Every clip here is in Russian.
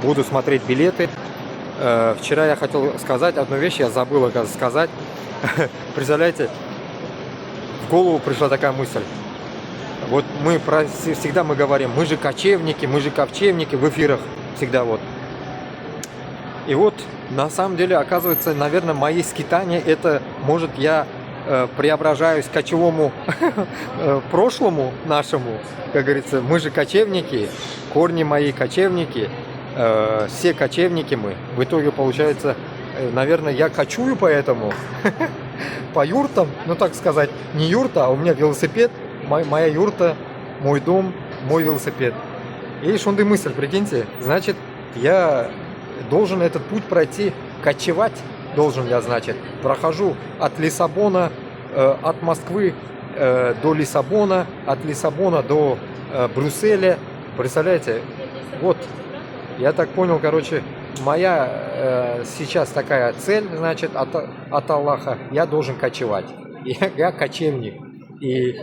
буду смотреть билеты. Вчера я хотел сказать одну вещь, я забыл, оказывается, сказать. Представляете, в голову пришла такая мысль. Вот всегда мы говорим, мы же кочевники в эфирах всегда вот. И вот на самом деле, оказывается, наверное, мои скитания, это, может, я преображаюсь к кочевому прошлому нашему, как говорится, мы же кочевники, корни мои кочевники, все кочевники мы. В итоге получается, наверное, я кочую поэтому по юртам, ну так сказать, не юрта, а у меня велосипед, моя юрта, мой дом, мой велосипед. И шунды мысль, прикиньте, значит, я должен этот путь пройти, кочевать должен я, значит, прохожу от Лиссабона, от Москвы до Лиссабона, от Лиссабона до Брюсселя, представляете, вот, я так понял, короче, моя сейчас такая цель, значит, от Аллаха, я должен кочевать, я кочевник, и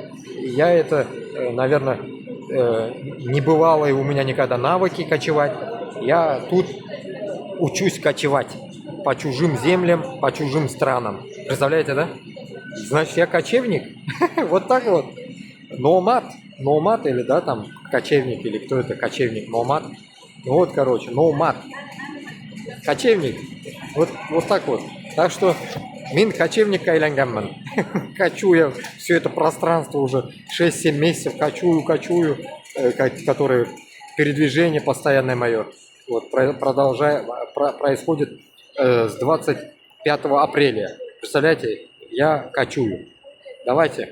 я это, наверное, небывалые у меня никогда навыки кочевать, я тут учусь кочевать по чужим землям, по чужим странам. Представляете, да? Значит, я кочевник. Вот так вот. Номад. Номад или, да, там, кочевник, или кто это, кочевник, номад. Вот, короче, номад. Кочевник. Вот так вот. Так что, мин кочевник кайлангамман. Кочую я все это пространство уже 6-7 месяцев, кочую, которое передвижение постоянное мое. Вот, происходит с 25 апреля. Представляете, я кочую. Давайте.